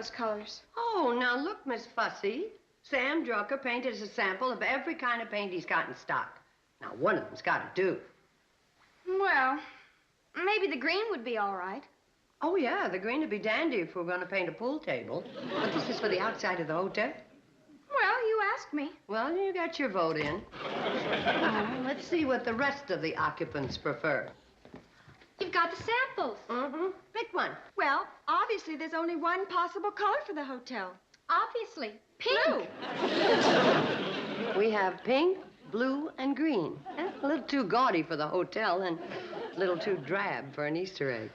those colors. Oh, now look, Miss Fussy. Sam Drucker painted us a sample of every kind of paint he's got in stock. Now, one of them's got to do. Well, maybe the green would be all right. Oh, yeah, the green would be dandy if we're going to paint a pool table. But this is for the outside of the hotel. Well, you asked me. Well, you got your vote in. Let's see what the rest of the occupants prefer. You've got the samples. Mm-hmm. Pick one. Well, obviously, there's only one possible color for the hotel. Obviously. Pink. Blue. We have pink, blue, and green. A little too gaudy for the hotel and a little too drab for an Easter egg.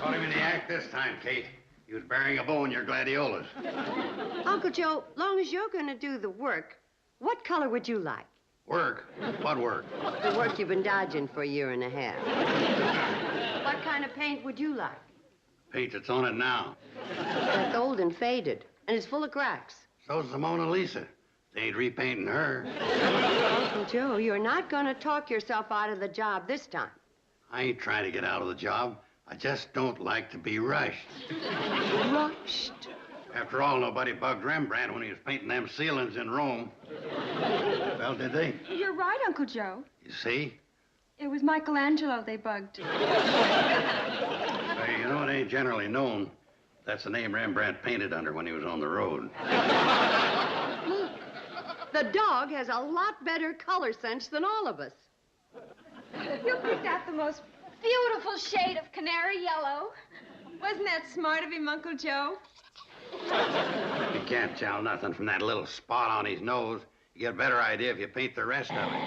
Caught him in the act this time, Kate. He was burying a bow in your gladiolas. Uncle Joe, long as you're going to do the work, what color would you like? Work? What work? The work you've been dodging for a year and a half. What kind of paint would you like? Paint that's on it now. That's old and faded, and it's full of cracks. So's the Mona Lisa. They ain't repainting her. Uncle Joe, you're not going to talk yourself out of the job this time. I ain't trying to get out of the job. I just don't like to be rushed. Rushed? After all, nobody bugged Rembrandt when he was painting them ceilings in Rome. Well, did they? You're right, Uncle Joe. You see? It was Michelangelo they bugged. You know, it ain't generally known. That's the name Rembrandt painted under when he was on the road. Look, the dog has a lot better color sense than all of us. You picked out the most beautiful shade of canary yellow. Wasn't that smart of him, Uncle Joe? You can't tell nothing from that little spot on his nose. You get a better idea if you paint the rest of it.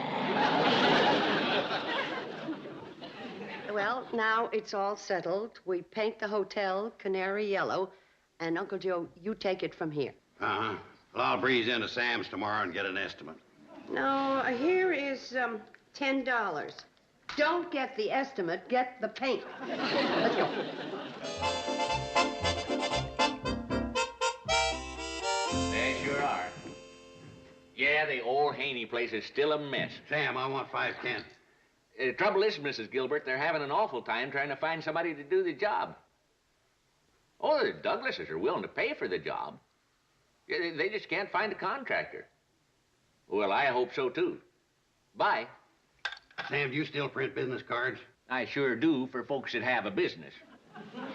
Well, now it's all settled. We paint the hotel canary yellow, and Uncle Joe, you take it from here. Uh-huh. Well, I'll breeze into Sam's tomorrow and get an estimate. No, here is $10. Don't get the estimate, get the paint. Let's go. There sure are. Yeah, the old Haney place is still a mess. Sam, I want 510. Trouble is, Mrs. Gilbert, they're having an awful time trying to find somebody to do the job. Oh, the Douglases are willing to pay for the job. They just can't find a contractor. Well, I hope so, too. Bye. Sam, do you still print business cards? I sure do for folks that have a business.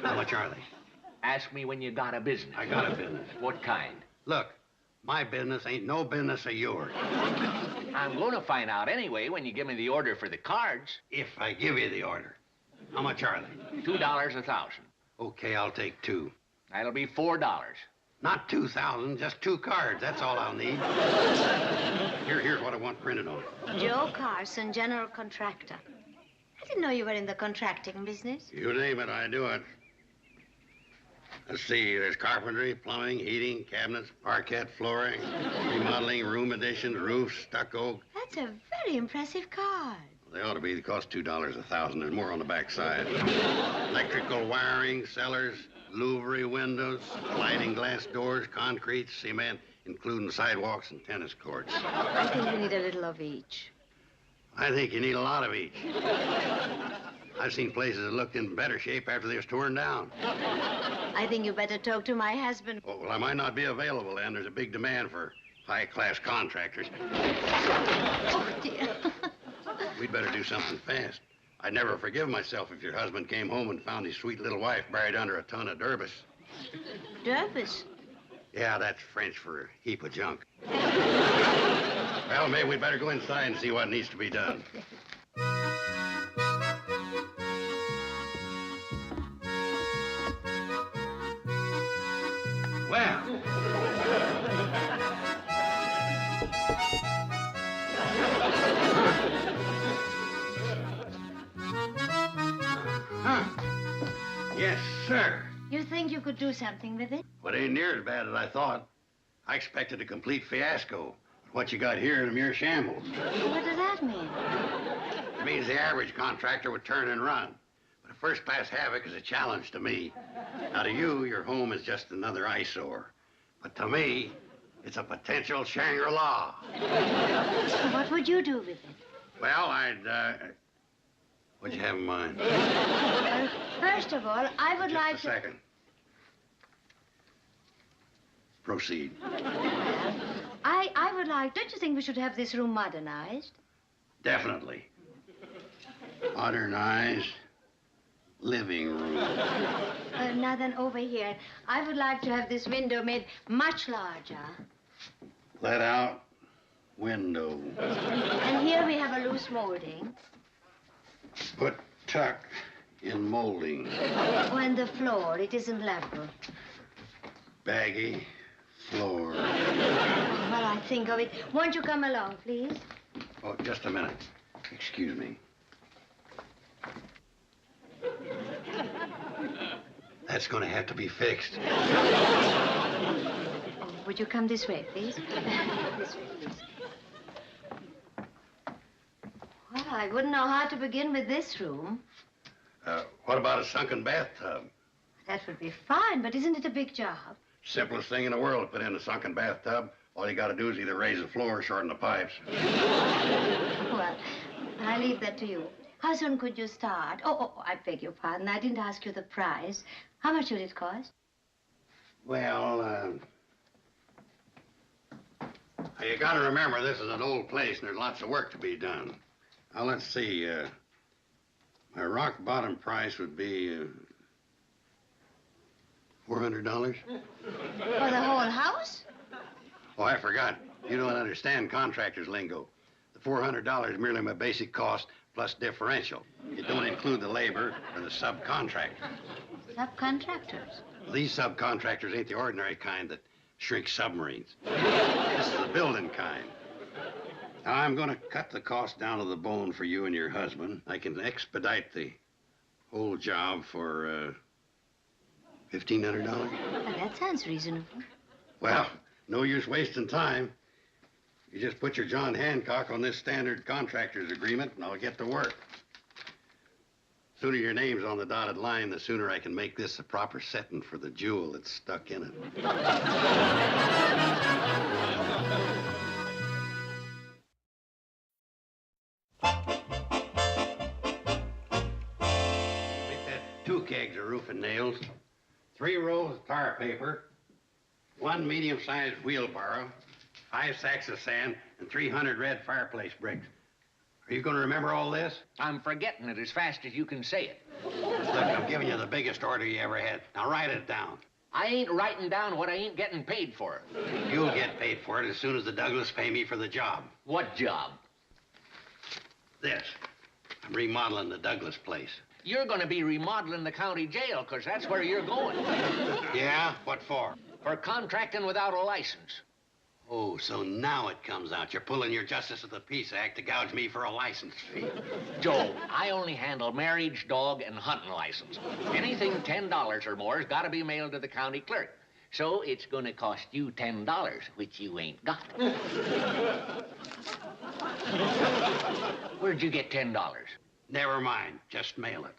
How much are they? Ask me when you got a business. I got a business. What kind? Look, my business ain't no business of yours. I'm going to find out anyway when you give me the order for the cards. If I give you the order. How much are they? $2 a thousand. Okay, I'll take 2. That'll be $4. Not 2,000, just 2 cards. That's all I'll need. Here's what I want printed on it. Joe Carson, general contractor. I didn't know you were in the contracting business. You name it, I do it. Let's see, there's carpentry, plumbing, heating, cabinets, parquet, flooring, remodeling, room additions, roofs, stucco. That's a very impressive card. They ought to be. They cost $2 a thousand. There's more on the back side. Electrical wiring, cellars, louvery windows, sliding glass doors, concrete, cement, including sidewalks and tennis courts. I think you need a little of each. I think you need a lot of each. I've seen places that looked in better shape after they was torn down. I think you better talk to my husband. Oh, well, I might not be available then. There's a big demand for high-class contractors. Oh, dear. We'd better do something fast. I'd never forgive myself if your husband came home and found his sweet little wife buried under a ton of derbis. Derbis? Yeah, that's French for a heap of junk. Well, maybe we'd better go inside and see what needs to be done. Well. Huh. Yes, sir. You think you could do something with it? Well, it ain't near as bad as I thought. I expected a complete fiasco. What you got here is a mere shambles. What does that mean? It means the average contractor would turn and run. But a first-class havoc is a challenge to me. Now, to you, your home is just another eyesore. But to me, it's a potential Shangri-La. What would you do with it? Well, what'd you have in mind? Well, first of all, I would like Just a second. Proceed. I would like, don't you think we should have this room modernized? Definitely. Modernized living room. Now then, over here, I would like to have this window made much larger. Let out window. And here we have a loose molding. Put tuck in molding. Oh, and the floor, it isn't level. Baggy floor. Well, I think of it. Won't you come along, please? Oh, just a minute. Excuse me. That's going to have to be fixed. Oh, would you come this way, please? This way, please. Well, I wouldn't know how to begin with this room. What about a sunken bathtub? That would be fine, but isn't it a big job? Simplest thing in the world to put in a sunken bathtub. All you got to do is either raise the floor or shorten the pipes. Well, I leave that to you. How soon could you start? Oh, I beg your pardon. I didn't ask you the price. How much would it cost? Well, you got to remember this is an old place and there's lots of work to be done. Now, let's see. My rock bottom price would be $400. For the whole house? Oh, I forgot. You don't understand contractor's lingo. The $400 is merely my basic cost plus differential. It don't include the labor or the subcontractor. Subcontractors? These subcontractors ain't the ordinary kind that shrink submarines. This is the building kind. Now, I'm going to cut the cost down to the bone for you and your husband. I can expedite the whole job for $1,500. Well, that sounds reasonable. Well, no use wasting time. You just put your John Hancock on this standard contractor's agreement, and I'll get to work. The sooner your name's on the dotted line, the sooner I can make this a proper setting for the jewel that's stuck in it. Make that 2 kegs of roofing nails, 3 rolls of tar paper, 1 medium-sized wheelbarrow, 5 sacks of sand, and 300 red fireplace bricks. Are you going to remember all this? I'm forgetting it as fast as you can say it. Look, I'm giving you the biggest order you ever had. Now write it down. I ain't writing down what I ain't getting paid for. You'll get paid for it as soon as the Douglas pay me for the job. What job? This. I'm remodeling the Douglas place. You're going to be remodeling the county jail, because that's where you're going. Yeah? What for? For contracting without a license. Oh, so now it comes out. You're pulling your Justice of the Peace Act to gouge me for a license fee. Joe, I only handle marriage, dog, and hunting license. Anything $10 or more has got to be mailed to the county clerk. So it's going to cost you $10, which you ain't got. Where'd you get $10? Never mind. Just mail it.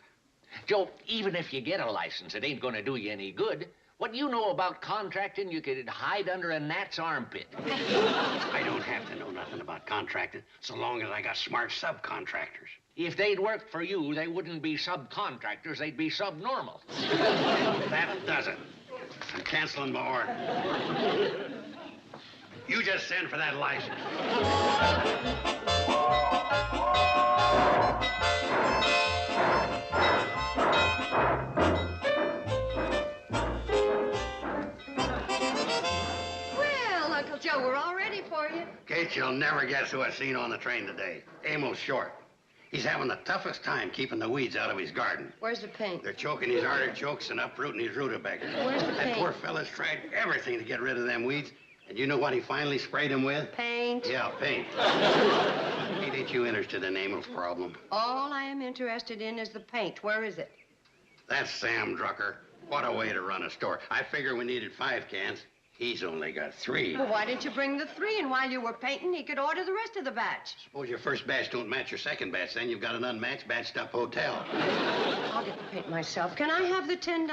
Joe, even if you get a license, it ain't going to do you any good. What you know about contracting, you could hide under a gnat's armpit. I don't have to know nothing about contracting so long as I got smart subcontractors. If they'd worked for you, they wouldn't be subcontractors, they'd be subnormal. That does it. I'm canceling my order. You just send for that license. Joe, we're all ready for you. Kate, you'll never guess who I seen on the train today. Amos Short. He's having the toughest time keeping the weeds out of his garden. Where's the paint? They're choking his artichokes and uprooting his rutabagas. Where's the That paint? poor fella's tried everything to get rid of them weeds. And you know what he finally sprayed them with? Paint. Yeah, paint. Kate, ain't you interested in Amos' problem? All I am interested in is the paint. Where is it? That's Sam Drucker. What a way to run a store. I figure we needed 5 cans. He's only got 3. Well, why didn't you bring the 3? And while you were painting, he could order the rest of the batch. Suppose your first batch don't match your second batch. Then you've got an unmatched batched up hotel. I'll get the paint myself. Can I have the $10?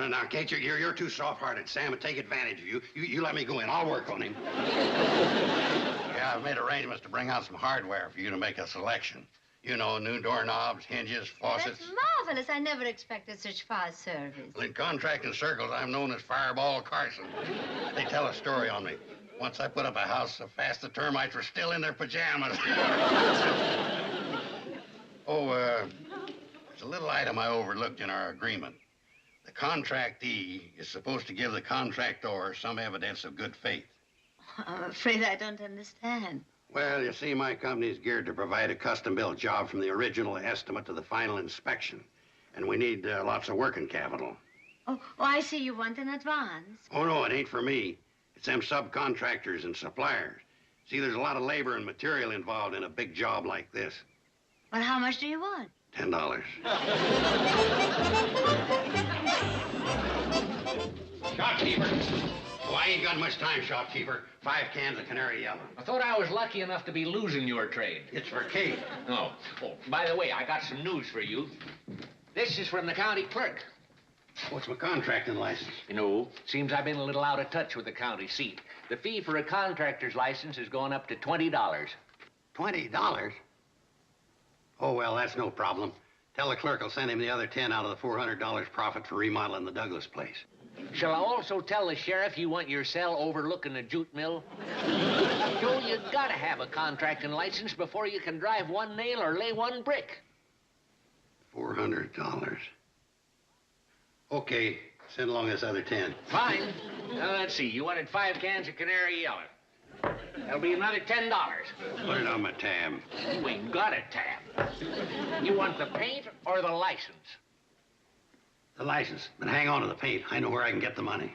Now, Kate, you're too soft-hearted. Sam would take advantage of you. You let me go in. I'll work on him. Yeah, I've made arrangements to bring out some hardware for you to make a selection. You know, new doorknobs, hinges, faucets. That's marvelous. I never expected such fast service. Well, in contracting circles, I'm known as Fireball Carson. They tell a story on me. Once I put up a house so fast the termites were still in their pajamas. There's a little item I overlooked in our agreement. The contractee is supposed to give the contractor some evidence of good faith. I'm afraid I don't understand. Well, you see, my company's geared to provide a custom-built job from the original estimate to the final inspection. And we need lots of working capital. Oh, I see you want an advance. Oh, no, it ain't for me. It's them subcontractors and suppliers. See, there's a lot of labor and material involved in a big job like this. Well, how much do you want? $10. Shopkeeper. Oh, I ain't got much time, shopkeeper. 5 cans of Canary Yellow. I thought I was lucky enough to be losing your trade. It's for Kate. Oh, by the way, I got some news for you. This is from the county clerk. What's my contracting license? You know, seems I've been a little out of touch with the county seat. The fee for a contractor's license has gone up to $20. $20? Oh, well, that's no problem. Tell the clerk I'll send him the other 10 out of the $400 profit for remodeling the Douglas place. Shall I also tell the sheriff you want your cell overlooking the jute mill? Joe, you gotta have a contracting license before you can drive one nail or lay one brick. $400. Okay, send along this other 10. Fine. Now, let's see. You wanted 5 cans of Canary Yellow. That'll be another $10. Put it on my tab. You ain't got a tab. You want the paint or the license? The license, but hang on to the paint. I know where I can get the money.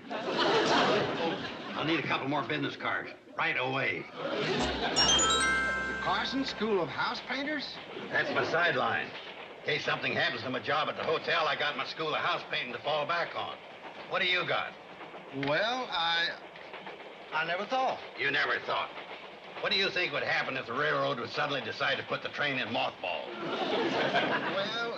I'll need a couple more business cards right away. The Carson School of House Painters? That's my sideline. In case something happens to my job at the hotel, I got my school of house painting to fall back on. What do you got? Well, I never thought. You never thought. What do you think would happen if the railroad would suddenly decide to put the train in mothballs? Well,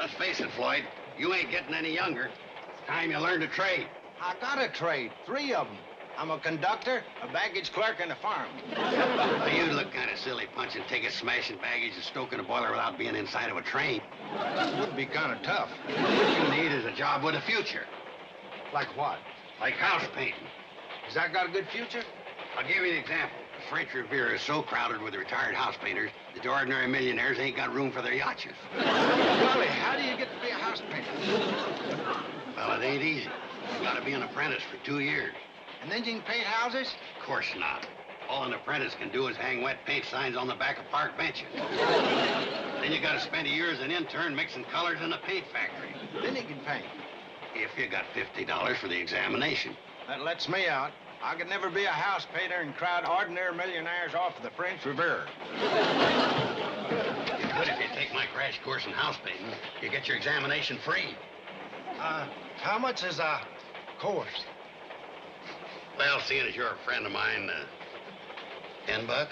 Let's face it, Floyd. You ain't getting any younger. It's time you learned a trade. I got a trade, 3 of them. I'm a conductor, a baggage clerk, and a fireman. Well, you look kind of silly punching tickets, smashing baggage, and stoking a boiler without being inside of a train. It would be kind of tough. What you need is a job with a future. Like what? Like house painting. Has that got a good future? I'll give you an example. The French Riviera is so crowded with retired house painters that the ordinary millionaires ain't got room for their yachts. Golly, how do you get to be a house painter? Well, it ain't easy. You've got to be an apprentice for 2 years. And then you can paint houses? Of course not. All an apprentice can do is hang wet paint signs on the back of park benches. Then you got to spend a year as an intern mixing colors in a paint factory. Then you can paint. If you got $50 for the examination. That lets me out. I could never be a house painter and crowd ordinary millionaires off the French Riviera. You could if you take my crash course in house painting. You get your examination free. How much is a course? Well, seeing as you're a friend of mine, $10?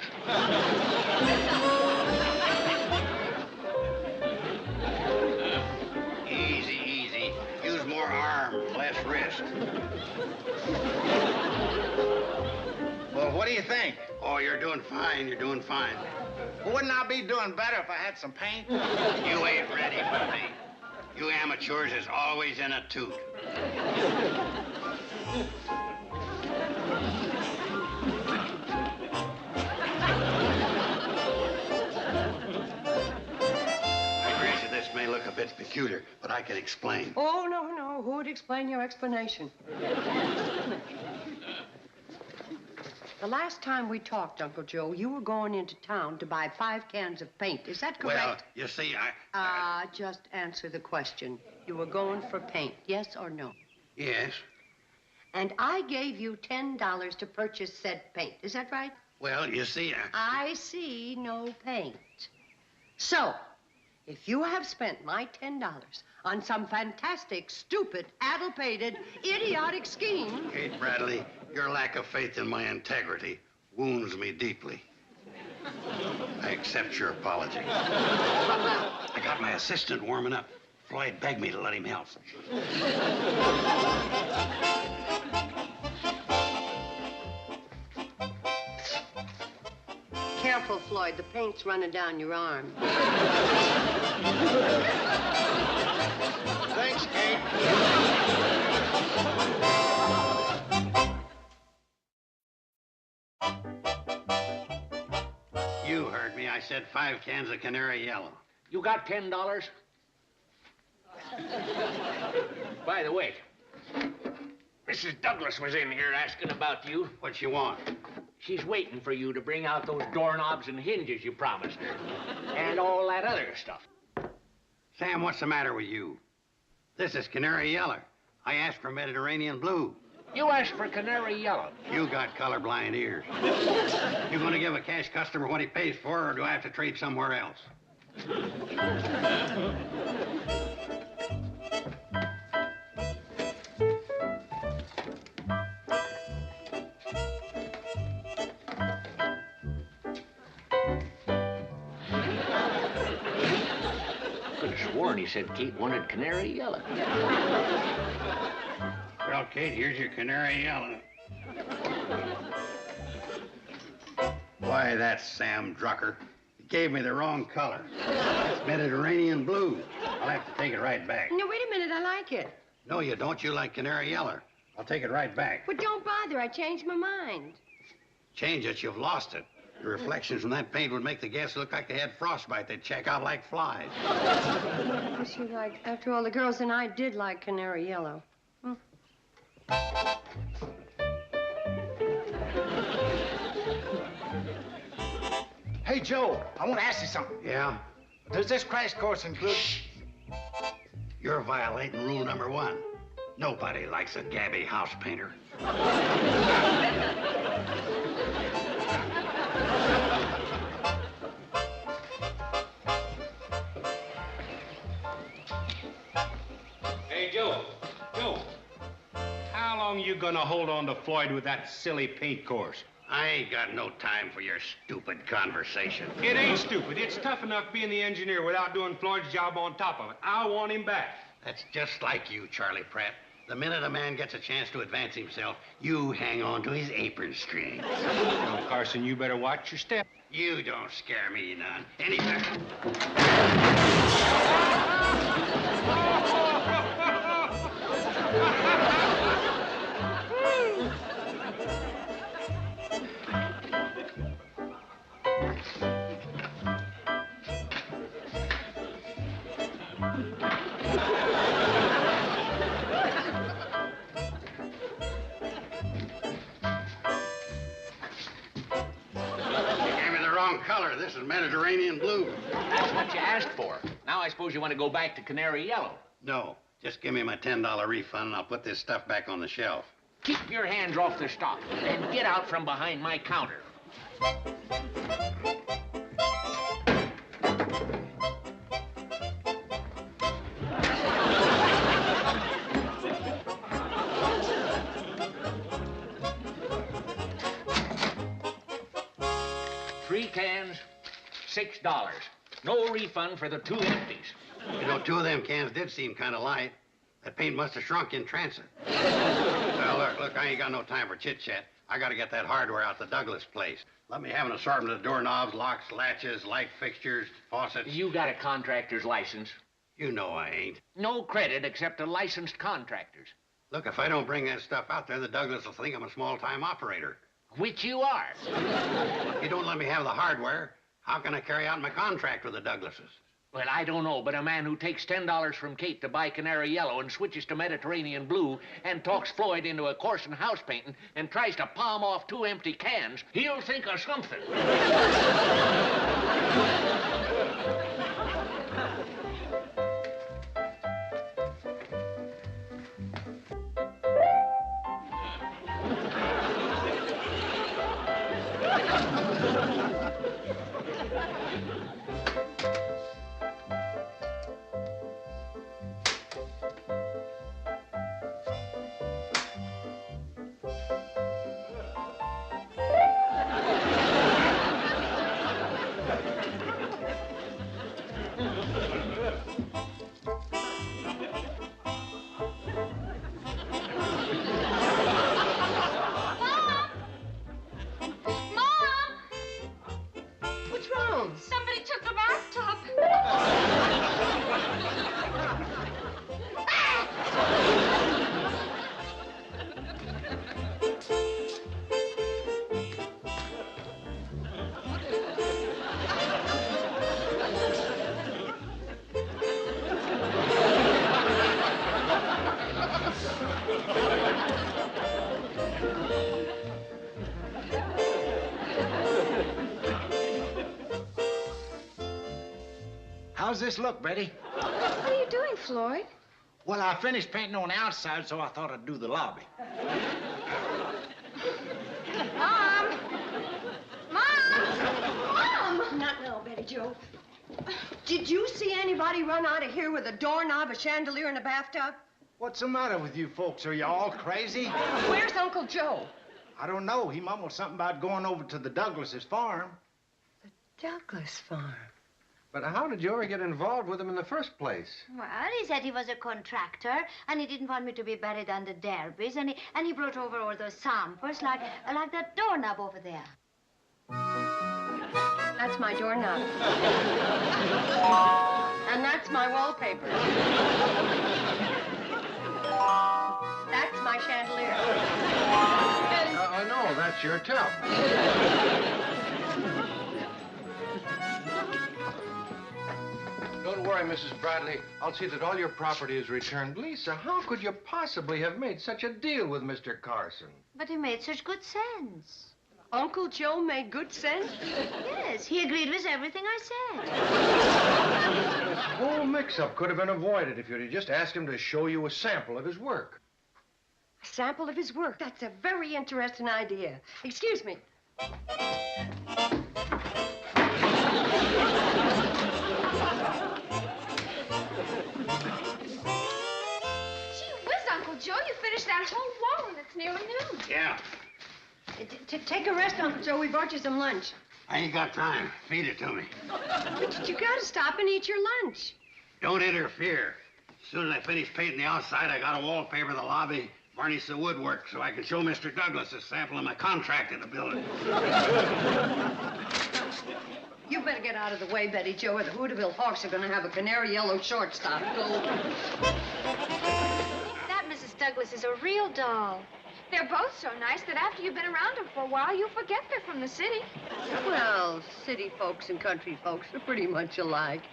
Easy, easy. Use more arm, less wrist. Well, what do you think? Oh, you're doing fine. You're doing fine. Wouldn't I be doing better if I had some paint? You ain't ready for me. You amateurs is always in a toot. I grant you this may look a bit peculiar, but I can explain. Oh, no. Who would explain your explanation? The last time we talked, Uncle Joe, you were going into town to buy 5 cans of paint. Is that correct? Well, you see, I... Just answer the question. You were going for paint, yes or no? Yes. And I gave you $10 to purchase said paint. Is that right? Well, you see, I see no paint. So, if you have spent my $10 on some fantastic, stupid, addle-pated, idiotic scheme... Kate Bradley, your lack of faith in my integrity wounds me deeply. I accept your apology. I got my assistant warming up. Floyd begged me to let him help. Careful, Floyd. The paint's running down your arm. Thanks, Kate. You heard me. I said 5 cans of Canary Yellow. You got $10? By the way, Mrs. Douglas was in here asking about you. What you want? She's waiting for you to bring out those doorknobs and hinges you promised her. And all that other stuff. Sam, what's the matter with you? This is Canary Yellow. I asked for Mediterranean Blue. You asked for Canary Yellow. You got colorblind ears. You gonna give a cash customer what he pays for, or do I have to trade somewhere else? Could have sworn he said Kate wanted Canary Yellow. Well, Kate, here's your Canary Yellow. Why, that's Sam Drucker. He gave me the wrong color. It's Mediterranean Blue. I'll have to take it right back. No, wait a minute. I like it. No, you don't. You like Canary Yellow. I'll take it right back. But don't bother. I changed my mind. Change it, you've lost it. The reflections from that paint would make the guests look like they had frostbite. They'd check out like flies. After all, the girls and I did like Canary Yellow. Hey, Joe, I want to ask you something. Yeah? Does this crash course include... You're violating rule number 1. Nobody likes a gabby house painter. Hey, Joe. How long you gonna hold on to Floyd with that silly paint course? I ain't got no time for your stupid conversation. It ain't stupid. It's tough enough being the engineer without doing Floyd's job on top of it. I want him back. That's just like you, Charlie Pratt. The minute a man gets a chance to advance himself, you hang on to his apron string. Well, Carson, you better watch your step. You don't scare me none. Any better. Color. This is Mediterranean Blue. That's what you asked for. Now I suppose you want to go back to Canary Yellow. No. Just give me my $10 refund and I'll put this stuff back on the shelf. Keep your hands off the stock and get out from behind my counter. 3 cans, $6. No refund for the 2 empties. You know, 2 of them cans did seem kind of light. That paint must have shrunk in transit. Well, look, I ain't got no time for chit-chat. I gotta get that hardware out the Douglas place. Let me have an assortment of doorknobs, locks, latches, light fixtures, faucets. You got a contractor's license? You know I ain't. No credit except to licensed contractors. Look, if I don't bring that stuff out there, the Douglas will think I'm a small-time operator. Which you are. If you don't let me have the hardware, how can I carry out my contract with the Douglases? Well, I don't know, but a man who takes $10 from Kate to buy Canary Yellow and switches to Mediterranean Blue and talks Floyd into a Carson house painting and tries to palm off 2 empty cans, he'll think of something. What's wrong? Somebody took the bathtub. How's this look, Betty? What are you doing, Floyd? Well, I finished painting on the outside, so I thought I'd do the lobby. Mom! Mom! Not now, Betty Jo. Did you see anybody run out of here with a doorknob, a chandelier, and a bathtub? What's the matter with you folks? Are you all crazy? Where's Uncle Joe? I don't know. He mumbled something about going over to the Douglases' farm. Douglas farm. But how did you ever get involved with him in the first place? Well, he said he was a contractor, and he didn't want me to be buried under derbies, and he brought over all those samples, like that doorknob over there. That's my doorknob. And that's my wallpaper. That's my chandelier. No, that's your tub. Don't worry, Mrs. Bradley. I'll see that all your property is returned. Lisa, how could you possibly have made such a deal with Mr. Carson? But he made such good sense. Uncle Joe made good sense? Yes, he agreed with everything I said. This whole mix-up could have been avoided if you'd have just asked him to show you a sample of his work. A sample of his work. That's a very interesting idea. Excuse me. Gee whiz, Uncle Joe, you finished that whole wall and it's nearly noon. Yeah. Take a rest, Uncle Joe. We brought you some lunch. I ain't got time. Feed it to me. But you gotta stop and eat your lunch. Don't interfere. As soon as I finish painting the outside, I gotta wallpaper the lobby, varnish the woodwork so I can show Mr. Douglas a sample of my contract in the building. You better get out of the way, Betty Jo, or the Hooterville Hawks are gonna have a canary yellow shortstop. Go. That Mrs. Douglas is a real doll. They're both so nice that after you've been around them for a while, you forget they're from the city. Well, city folks and country folks are pretty much alike.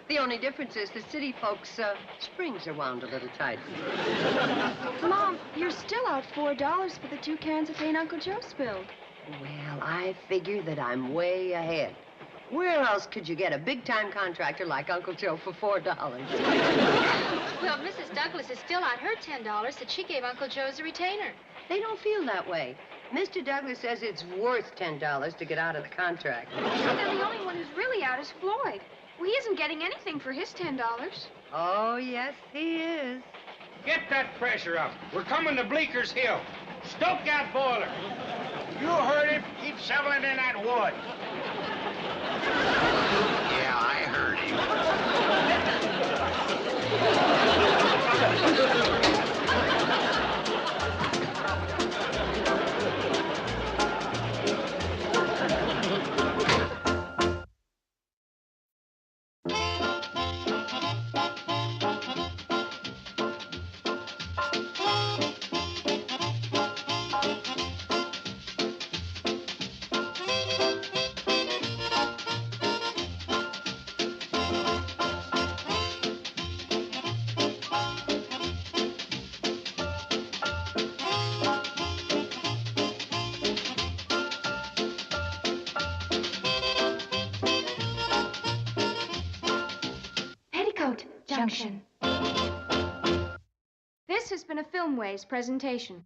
The only difference is the city folks' springs are wound a little tighter. Mom, you're still out $4 for the 2 cans of paint Uncle Joe spilled. Well, I figure that I'm way ahead. Where else could you get a big-time contractor like Uncle Joe for $4? Well, Mrs. Douglas is still out her $10 that she gave Uncle Joe as a retainer. They don't feel that way. Mr. Douglas says it's worth $10 to get out of the contract. Well, then the only one who's really out is Floyd. Well, he isn't getting anything for his $10. Oh, yes, he is. Get that pressure up. We're coming to Bleeker's Hill. Stoke that boiler. You heard him. Keep shoveling in that wood. Yeah, I heard him. Petticoat Junction. This has been a Filmways presentation.